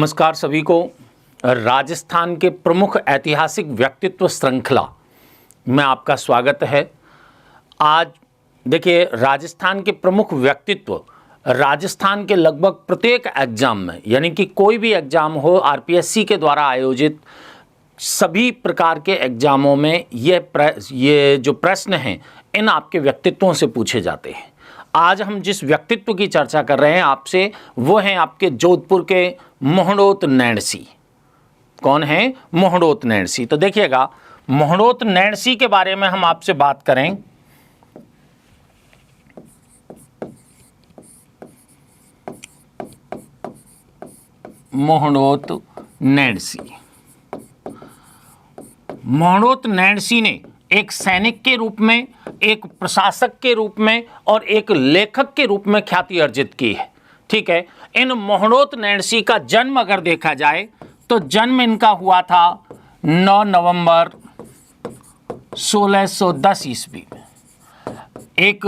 नमस्कार सभी को। राजस्थान के प्रमुख ऐतिहासिक व्यक्तित्व श्रृंखला में आपका स्वागत है। आज देखिए, राजस्थान के प्रमुख व्यक्तित्व राजस्थान के लगभग प्रत्येक एग्जाम में, यानी कि कोई भी एग्जाम हो आरपीएससी के द्वारा आयोजित सभी प्रकार के एग्जामों में ये जो प्रश्न हैं इन आपके व्यक्तित्वों से पूछे जाते हैं। आज हम जिस व्यक्तित्व की चर्चा कर रहे हैं आपसे, वो हैं आपके जोधपुर के मोहनोत नैणसी। कौन है? मोहनोत नैणसी। तो देखिएगा, मोहनोत नैणसी के बारे में हम आपसे बात करें। मोहनोत नैणसी। मोहनोत नैणसी ने एक सैनिक के रूप में, एक प्रशासक के रूप में और एक लेखक के रूप में ख्याति अर्जित की है। ठीक है। इन मोहनोत नैणसी का जन्म अगर देखा जाए तो जन्म इनका हुआ था 9 नवंबर 1610 ईस्वी में। एक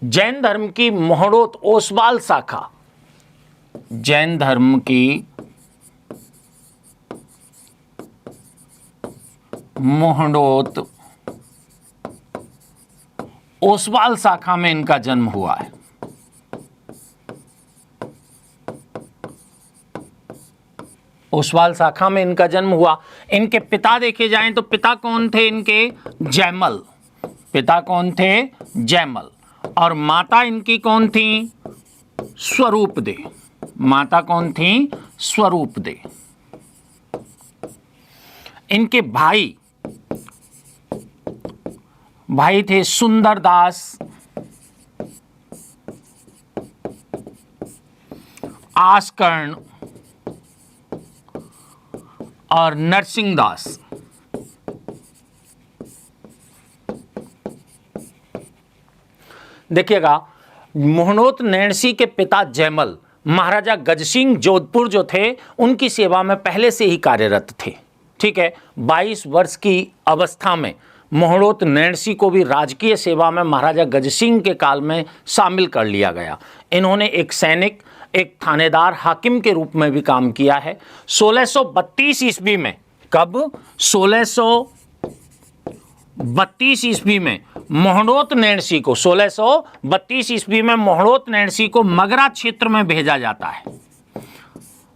जैन धर्म की मोहनोत ओसवाल शाखा, जैन धर्म की मोहनोत ओसवाल शाखा में इनका जन्म हुआ है। ओसवाल शाखा में इनका जन्म हुआ। इनके पिता देखे जाएं तो पिता कौन थे इनके? जयमल। पिता कौन थे? जयमल। और माता इनकी कौन थी? स्वरूपदे। माता कौन थी? स्वरूपदे। इनके भाई थे सुंदरदास, आस्कर्ण और नरसिंहदास। देखिएगा, मोहनोत नैणसी के पिता जयमल महाराजा गजसिंह जोधपुर जो थे उनकी सेवा में पहले से ही कार्यरत थे। ठीक है। 22 वर्ष की अवस्था में मोहनोत नैणसी को भी राजकीय सेवा में महाराजा गजसिंह के काल में शामिल कर लिया गया। इन्होंने एक सैनिक, एक थानेदार, हाकिम के रूप में भी काम किया है। 1632 ईस्वी में, कब? 1632 ईस्वी में मोहनोत नैणसी को 1632 ईस्वी में मोहनोत नैणसी को मगरा क्षेत्र में भेजा जाता है।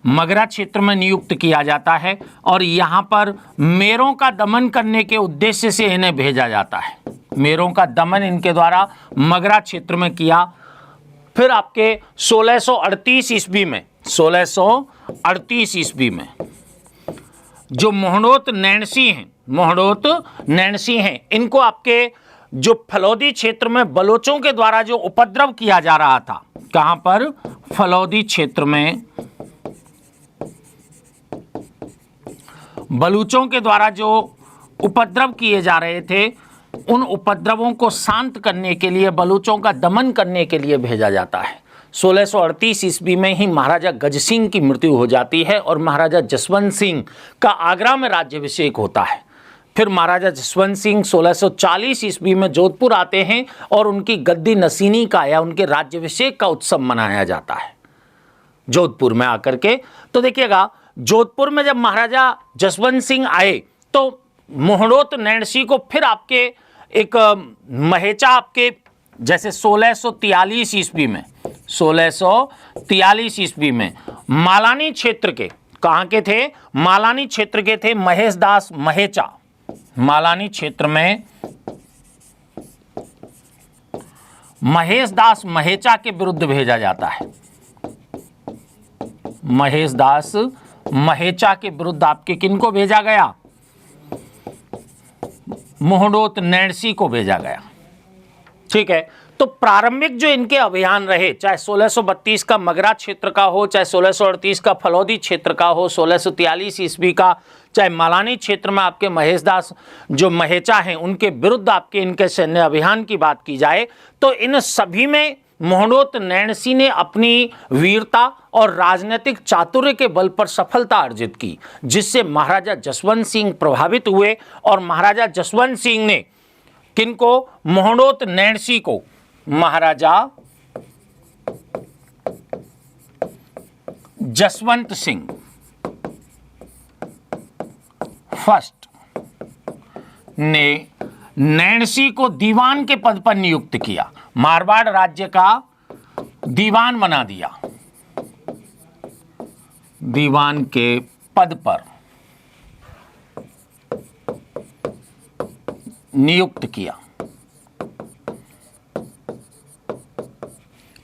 मगरा क्षेत्र में नियुक्त किया जाता है और यहाँ पर मेरों का दमन करने के उद्देश्य से इन्हें भेजा जाता है। मेरों का दमन इनके द्वारा मगरा क्षेत्र में किया। फिर आपके 1638 ईस्वी में, 1638 ईस्वी में जो मोहनोत नैणसी हैं, इनको आपके जो फलौदी क्षेत्र में बलोचों के द्वारा जो उपद्रव किया जा रहा था, कहाँ पर? फलौदी क्षेत्र में बलूचों के द्वारा जो उपद्रव किए जा रहे थे, उन उपद्रवों को शांत करने के लिए, बलूचों का दमन करने के लिए भेजा जाता है। 1638 ईस्वी में ही महाराजा गजसिंह की मृत्यु हो जाती है और महाराजा जसवंत सिंह का आगरा में राज्याभिषेक होता है। फिर महाराजा जसवंत सिंह 1640 ईस्वी में जोधपुर आते हैं और उनकी गद्दी नसीनी का या उनके राज्याभिषेक का उत्सव मनाया जाता है जोधपुर में आकर के। तो देखिएगा, जोधपुर में जब महाराजा जसवंत सिंह आए तो मोहनोत नैणसी को फिर आपके एक महेचा, आपके जैसे 1643 ईस्वी में, 1643 ईस्वी में मालानी क्षेत्र के, कहाँ के थे? मालानी क्षेत्र के थे महेशदास महेचा। मालानी क्षेत्र में महेशदास महेचा के विरुद्ध भेजा जाता है। महेशदास महेचा के विरुद्ध आपके किनको भेजा गया? मोहनोत नैणसी को भेजा गया। ठीक है। तो प्रारंभिक जो इनके अभियान रहे, चाहे 1632 का मगरा क्षेत्र का हो, चाहे 1638 का फलौदी क्षेत्र का हो, 1643 ईस्वी का चाहे मालानी क्षेत्र में आपके महेशदास जो महेचा हैं उनके विरुद्ध आपके इनके सैन्य अभियान की बात की जाए, तो इन सभी में मोहनोत नैणसी ने अपनी वीरता और राजनीतिक चातुर्य के बल पर सफलता अर्जित की, जिससे महाराजा जसवंत सिंह प्रभावित हुए और महाराजा जसवंत सिंह ने किनको? मोहनोत नैणसी को महाराजा जसवंत सिंह फर्स्ट ने नैणसी को दीवान के पद पर नियुक्त किया, मारवाड़ राज्य का दीवान बना दिया, दीवान के पद पर नियुक्त किया।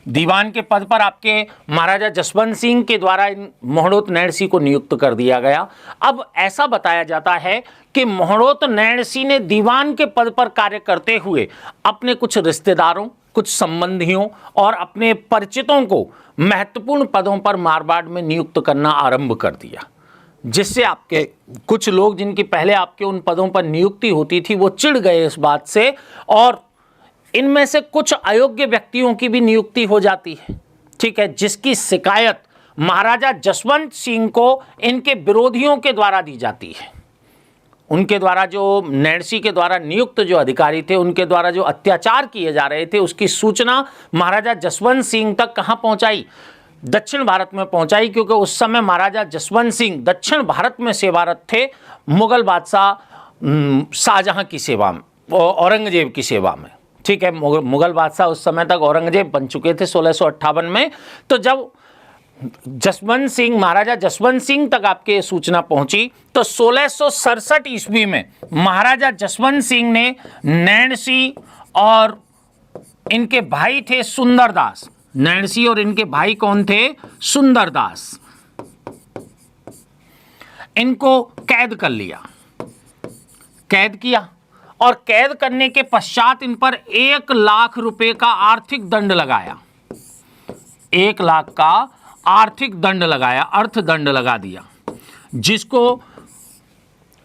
दीवान के पद पर आपके महाराजा जसवंत सिंह के द्वारा मोहणोत नैणसी को नियुक्त कर दिया गया। अब ऐसा बताया जाता है कि मोहणोत नैणसी ने दीवान के पद पर कार्य करते हुए अपने कुछ रिश्तेदारों, कुछ संबंधियों और अपने परिचितों को महत्वपूर्ण पदों पर मारवाड़ में नियुक्त करना आरंभ कर दिया, जिससे आपके कुछ लोग जिनकी पहले आपके उन पदों पर नियुक्ति होती थी वो चिढ़ गए इस बात से, और इनमें से कुछ अयोग्य व्यक्तियों की भी नियुक्ति हो जाती है। ठीक है, जिसकी शिकायत महाराजा जसवंत सिंह को इनके विरोधियों के द्वारा दी जाती है। उनके द्वारा जो नैणसी के द्वारा नियुक्त जो अधिकारी थे, उनके द्वारा जो अत्याचार किए जा रहे थे, उसकी सूचना महाराजा जसवंत सिंह तक कहाँ पहुँचाई? दक्षिण भारत में पहुँचाई, क्योंकि उस समय महाराजा जसवंत सिंह दक्षिण भारत में सेवारत थे, मुगल बादशाह शाहजहां की सेवा में, औरंगजेब की सेवा में। ठीक है, मुगल बादशाह उस समय तक औरंगजेब बन चुके थे 1658 में। तो जब जसवंत सिंह, महाराजा जसवंत सिंह तक आपके सूचना पहुंची तो 1667 ईस्वी में महाराजा जसवंत सिंह ने नैणसी और इनके भाई थे सुंदरदास, नैणसी और इनके भाई कौन थे? सुंदरदास, इनको कैद कर लिया, कैद किया, और कैद करने के पश्चात इन पर 1 लाख रुपए का आर्थिक दंड लगाया, 1 लाख का आर्थिक दंड लगाया, अर्थदंड लगा दिया, जिसको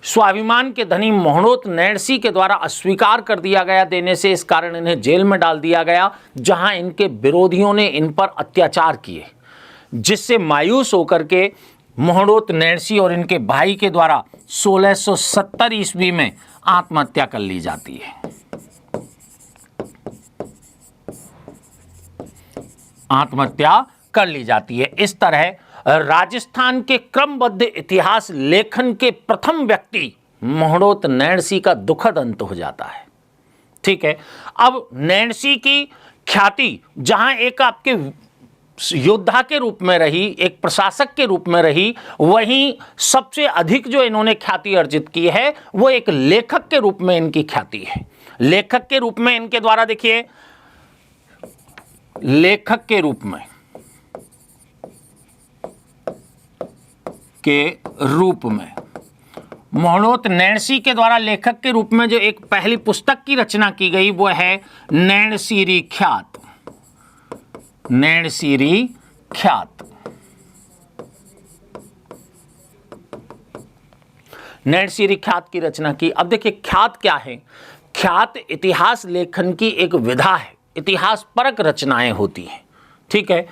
स्वाभिमान के धनी मोहणोत नैणसी के द्वारा अस्वीकार कर दिया गया देने से। इस कारण इन्हें जेल में डाल दिया गया, जहां इनके विरोधियों ने इन पर अत्याचार किए, जिससे मायूस होकर के मोहणोत नैणसी और इनके भाई के द्वारा 1670 ईस्वी में आत्महत्या कर ली जाती है। आत्महत्या कर ली जाती है। इस तरह राजस्थान के क्रमबद्ध इतिहास लेखन के प्रथम व्यक्ति मोहणोत नैणसी का दुखद अंत हो जाता है। ठीक है, अब नैणसी की ख्याति जहां एक आपके योद्धा के रूप में रही, एक प्रशासक के रूप में रही, वहीं सबसे अधिक जो इन्होंने ख्याति अर्जित की है वो एक लेखक के रूप में इनकी ख्याति है। लेखक के रूप में इनके द्वारा, देखिए, लेखक के रूप में मोहणोत नैणसी के द्वारा लेखक के रूप में जो एक पहली पुस्तक की रचना की गई वो है नैणसीरी ख्यात। नैणसीरी ख्यात, नैणसीरी ख्यात की रचना की। अब देखिए, ख्यात क्या है? ख्यात इतिहास लेखन की एक विधा है, इतिहास परक रचनाएं होती हैं। ठीक है,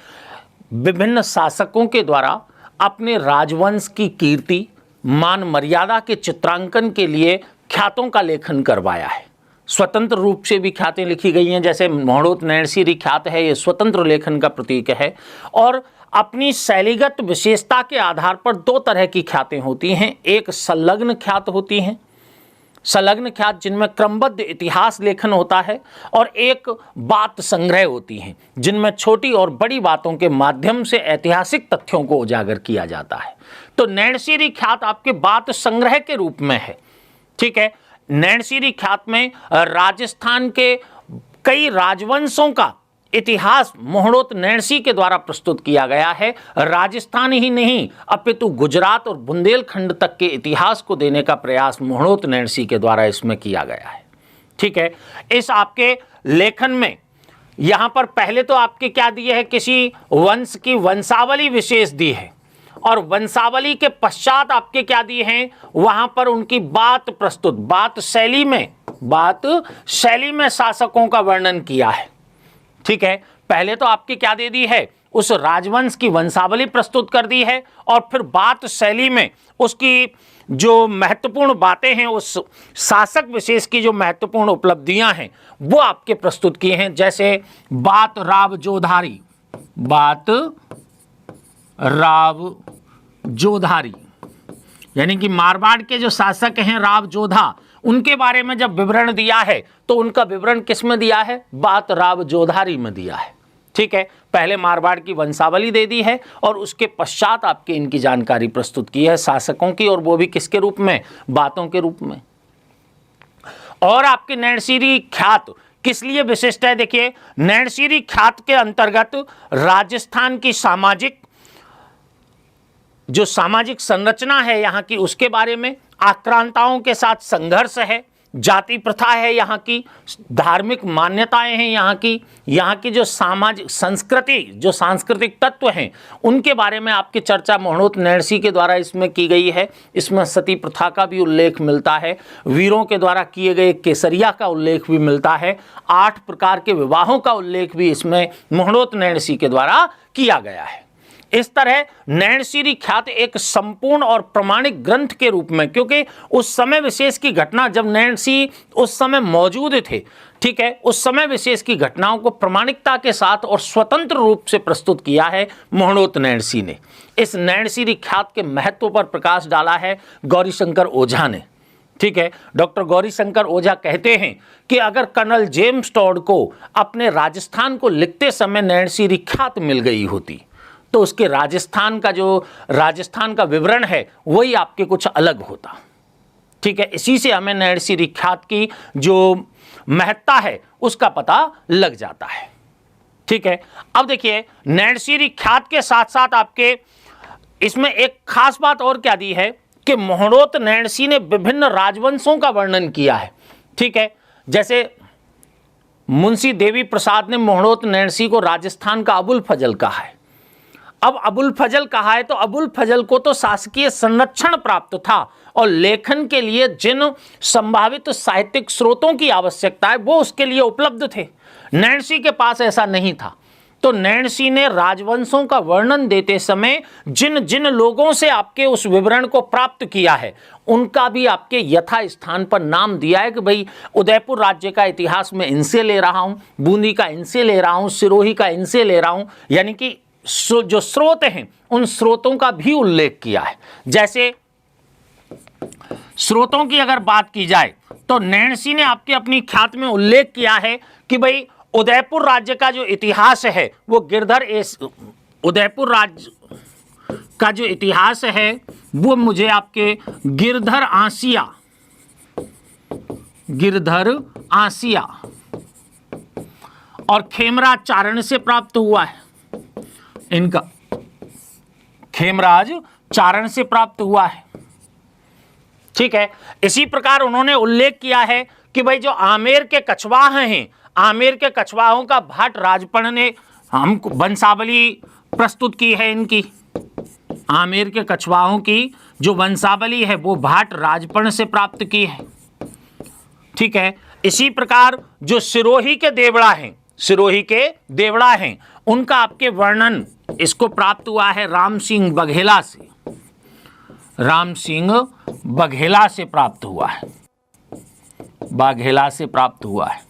विभिन्न शासकों के द्वारा अपने राजवंश की कीर्ति, मान मर्यादा के चित्रांकन के लिए ख्यातों का लेखन करवाया है। स्वतंत्र रूप से भी ख्यातें लिखी गई हैं, जैसे मोहणोत नैणसीरी ख्यात है, ये स्वतंत्र लेखन का प्रतीक है। और अपनी शैलीगत विशेषता के आधार पर 2 तरह की ख्यातें होती हैं। एक संलग्न ख्यात होती हैं, संलग्न ख्यात जिनमें क्रमबद्ध इतिहास लेखन होता है, और एक बात संग्रह होती हैं जिनमें छोटी और बड़ी बातों के माध्यम से ऐतिहासिक तथ्यों को उजागर किया जाता है। तो नैणसीरी ख्यात आपके बात संग्रह के रूप में है। ठीक है, नैणसीरी ख्यात में राजस्थान के कई राजवंशों का इतिहास मोहणोत नैणसी के द्वारा प्रस्तुत किया गया है। राजस्थान ही नहीं अपितु गुजरात और बुंदेलखंड तक के इतिहास को देने का प्रयास मोहणोत नैणसी के द्वारा इसमें किया गया है। ठीक है, इस आपके लेखन में यहाँ पर पहले तो आपके क्या दिए है, किसी वंश की वंशावली विशेष दी है, और वंशावली के पश्चात आपके क्या दिए हैं, वहां पर उनकी बात प्रस्तुत, बात शैली में शासकों का वर्णन किया है। ठीक है, पहले तो आपकी क्या दे दी है, उस राजवंश की वंशावली प्रस्तुत कर दी है, और फिर बात शैली में उसकी जो महत्वपूर्ण बातें हैं, उस शासक विशेष की जो महत्वपूर्ण उपलब्धियां हैं वो आपके प्रस्तुत किए हैं। जैसे बात राव जोधारी, बात राव जोधारी, यानी कि मारवाड़ के जो शासक हैं राव जोधा, उनके बारे में जब विवरण दिया है तो उनका विवरण किस में दिया है? बात राव जोधारी में दिया है। ठीक है, पहले मारवाड़ की वंशावली दे दी है और उसके पश्चात आपके इनकी जानकारी प्रस्तुत की है शासकों की, और वो भी किसके रूप में? बातों के रूप में। और आपके नैणसीरी ख्यात किस लिए विशिष्ट है? देखिए, नैणसीरी ख्यात के अंतर्गत राजस्थान की सामाजिक संरचना है यहाँ की, उसके बारे में, आक्रांताओं के साथ संघर्ष है, जाति प्रथा है यहाँ की, धार्मिक मान्यताएं हैं यहाँ की जो सामाजिक संस्कृति, जो सांस्कृतिक तत्व हैं, उनके बारे में आपकी चर्चा मोहनोत नैणसी के द्वारा इसमें की गई है। इसमें सती प्रथा का भी उल्लेख मिलता है, वीरों के द्वारा किए गए केसरिया का उल्लेख भी मिलता है, 8 प्रकार के विवाहों का उल्लेख भी इसमें मोहनोत नैणसी के द्वारा किया गया है। इस तरह नैणसीरी ख्यात एक संपूर्ण और प्रमाणिक ग्रंथ के रूप में, क्योंकि उस समय विशेष की घटना, जब नैणसी उस समय मौजूद थे, ठीक है, उस समय विशेष की घटनाओं को प्रामाणिकता के साथ और स्वतंत्र रूप से प्रस्तुत किया है मोहनोत नैणसी ने। इस नैणसीरी ख्यात के महत्व पर प्रकाश डाला है गौरीशंकर ओझा ने। ठीक है, डॉक्टर गौरीशंकर ओझा कहते हैं कि अगर कर्नल जेम्स टॉड को अपने राजस्थान को लिखते समय नैणसीरी ख्यात मिल गई होती तो उसके राजस्थान का विवरण है वही आपके कुछ अलग होता। ठीक है, इसी से हमें नैणसीरी ख्यात की जो महत्ता है उसका पता लग जाता है। ठीक है, अब देखिए, नैणसीरी ख्यात के साथ साथ आपके इसमें एक खास बात और क्या दी है कि मोहनोत नैणसी ने विभिन्न राजवंशों का वर्णन किया है। ठीक है, जैसे मुंशी देवी प्रसाद ने मोहनोत नैणसी को राजस्थान का अबुल फजल कहा है। अब अबुल फजल कहा है तो अबुल फजल को तो शासकीय संरक्षण प्राप्त था और लेखन के लिए जिन संभावित साहित्यिक स्रोतों की आवश्यकता है वो उसके लिए उपलब्ध थे। नैणसी के पास ऐसा नहीं था, तो नैणसी ने राजवंशों का वर्णन देते समय जिन जिन लोगों से आपके उस विवरण को प्राप्त किया है उनका भी आपके यथा स्थान पर नाम दिया है कि भाई उदयपुर राज्य का इतिहास मैं इनसे ले रहा हूँ, बूंदी का इनसे ले रहा हूँ, सिरोही का इनसे ले रहा हूँ, यानी कि जो स्रोत हैं उन स्रोतों का भी उल्लेख किया है। जैसे स्रोतों की अगर बात की जाए तो नैणसी ने आपके अपनी ख्यात में उल्लेख किया है कि भाई उदयपुर राज्य का जो इतिहास है वो उदयपुर राज्य का जो इतिहास है वो मुझे आपके गिरधर आसिया और खेमराज चारण से प्राप्त हुआ है। इनका खेमराज चारण से प्राप्त हुआ है। ठीक है, इसी प्रकार उन्होंने उल्लेख किया है कि भाई जो आमेर के कछवाह हैं, आमेर के कछवाहों का भाट राजपण ने हमको वंशावली प्रस्तुत की है। इनकी आमेर के कछवाहों की जो वंशावली है वो भाट राजपण से प्राप्त की है। ठीक है, इसी प्रकार जो सिरोही के देवड़ा हैं उनका आपके वर्णन इसको प्राप्त हुआ है राम सिंह बघेला से प्राप्त हुआ है।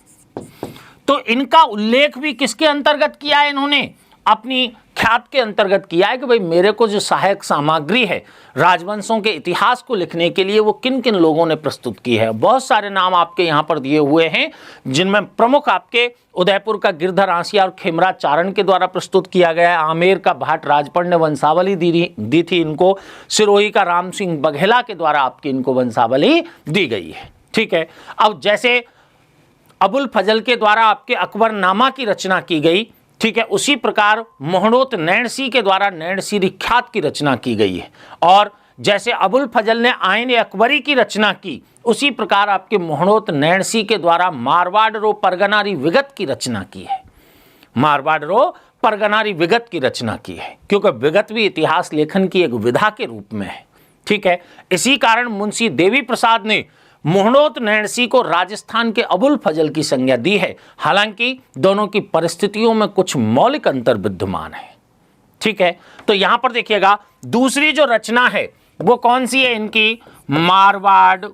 तो इनका उल्लेख भी किसके अंतर्गत किया है? इन्होंने अपनी ख्यात के अंतर्गत किया है कि भाई मेरे को जो सहायक सामग्री है राजवंशों के इतिहास को लिखने के लिए वो किन किन लोगों ने प्रस्तुत की है। बहुत सारे नाम आपके यहाँ पर दिए हुए हैं जिनमें प्रमुख आपके उदयपुर का गिरधर आसिया और खेमराज चारण के द्वारा प्रस्तुत किया गया है। आमेर का भाट राजपण ने वंशावली दी थी इनको। सिरोही का राम सिंह बघेला के द्वारा आपकी इनको वंशावली दी गई है। ठीक है, अब जैसे अबुल फजल के द्वारा आपके अकबरनामा की रचना की गई, ठीक है, उसी प्रकार मोहनोत नैणसी के द्वारा नैणसीरी ख्यात की रचना की गई है। और जैसे अबुल फजल ने आईन अकबरी की रचना की उसी प्रकार आपके मोहनोत नैणसी के द्वारा मारवाड़ रो परगनारी विगत की रचना की है। क्योंकि विगत भी इतिहास लेखन की एक विधा के रूप में है। ठीक है, इसी कारण मुंशी देवी प्रसाद ने मोहनोत नैणसी को राजस्थान के अबुल फजल की संज्ञा दी है। हालांकि दोनों की परिस्थितियों में कुछ मौलिक अंतर विद्यमान है। ठीक है, तो यहां पर देखिएगा दूसरी जो रचना है वो कौन सी है इनकी? मारवाड़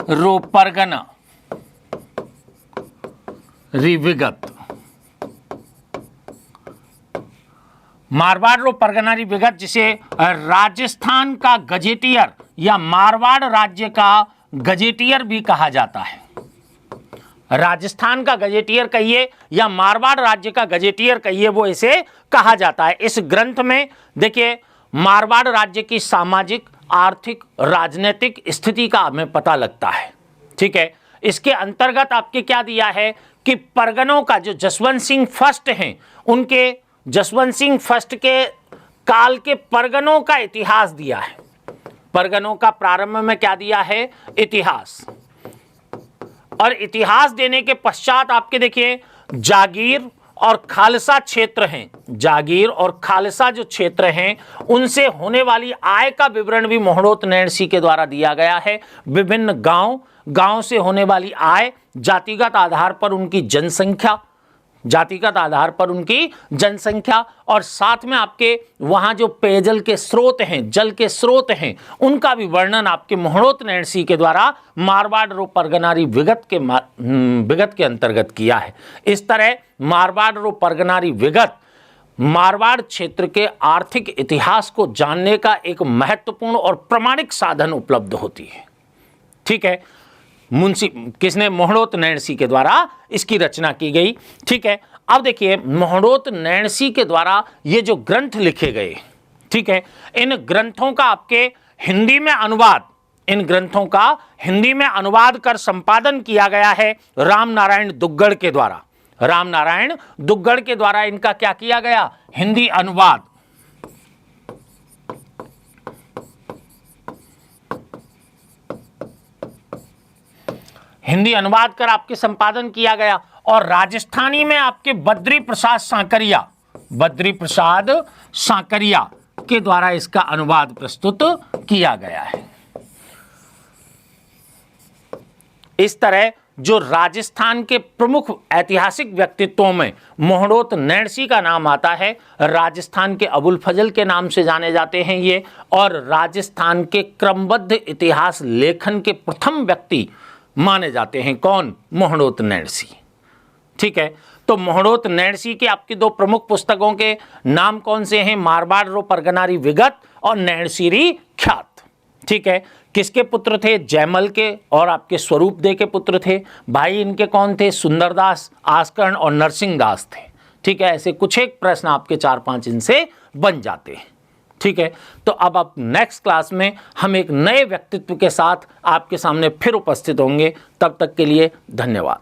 रो परगना रिविगत। मारवाड़ रो परगनारी विगत, जिसे राजस्थान का गजेटियर या मारवाड़ राज्य का गजेटियर भी कहा जाता है। राजस्थान का गजेटियर कहिए या मारवाड़ राज्य का गजेटियर कहिए, वो इसे कहा जाता है। इस ग्रंथ में देखिए मारवाड़ राज्य की सामाजिक, आर्थिक, राजनीतिक स्थिति का हमें पता लगता है। ठीक है, इसके अंतर्गत आपके क्या दिया है कि परगनों का जो जसवंत सिंह फर्स्ट हैं, उनके जसवंत सिंह फर्स्ट के काल के परगनों का इतिहास दिया है। परगनों का प्रारंभ में क्या दिया है? इतिहास। और इतिहास देने के पश्चात आपके देखिए जागीर और खालसा क्षेत्र हैं, जागीर और खालसा जो क्षेत्र हैं उनसे होने वाली आय का विवरण भी मोहनोत नैणसी के द्वारा दिया गया है। विभिन्न गांव से होने वाली आय, जातिगत आधार पर उनकी जनसंख्या, जातिगत आधार पर उनकी जनसंख्या, और साथ में आपके वहाँ जो पेयजल के स्रोत हैं, जल के स्रोत हैं, उनका भी वर्णन आपके मोहनोत नैणसी के द्वारा मारवाड़ रो परगनारी विगत के अंतर्गत किया है। इस तरह मारवाड़ रो परगनारी विगत मारवाड़ क्षेत्र के आर्थिक इतिहास को जानने का एक महत्वपूर्ण और प्रामाणिक साधन उपलब्ध होती है। ठीक है, मुंशी किसने? मोहनोत नैणसी के द्वारा इसकी रचना की गई। ठीक है, अब देखिए मोहनोत नैणसी के द्वारा ये जो ग्रंथ लिखे गए, ठीक है, इन ग्रंथों का आपके हिंदी में अनुवाद, इन ग्रंथों का हिंदी में अनुवाद कर संपादन किया गया है राम नारायण दुग्गड़ के द्वारा। राम नारायण दुग्गड़ के द्वारा इनका क्या किया गया? हिंदी अनुवाद। हिंदी अनुवाद कर आपके संपादन किया गया, और राजस्थानी में आपके बद्री प्रसाद सांकरिया के द्वारा इसका अनुवाद प्रस्तुत किया गया है। इस तरह जो राजस्थान के प्रमुख ऐतिहासिक व्यक्तित्वों में मोहनोत नैणसी का नाम आता है। राजस्थान के अबुल फजल के नाम से जाने जाते हैं ये, और राजस्थान के क्रमबद्ध इतिहास लेखन के प्रथम व्यक्ति माने जाते हैं। कौन? मोहनोत नैणसी। ठीक है, तो मोहनोत नैणसी के आपकी दो प्रमुख पुस्तकों के नाम कौन से हैं? मारवाड़ रो परगनारी विगत और नैणसीरी ख्यात। ठीक है, किसके पुत्र थे? जयमल के और आपके स्वरूप दे के पुत्र थे। भाई इनके कौन थे? सुंदरदास, आस्कर्ण और नरसिंह दास थे। ठीक है, ऐसे कुछ एक प्रश्न आपके 4-5 इनसे बन जाते हैं। ठीक है, तो अब आप नेक्स्ट क्लास में हम एक नए व्यक्तित्व के साथ आपके सामने फिर उपस्थित होंगे। तब तक के लिए धन्यवाद।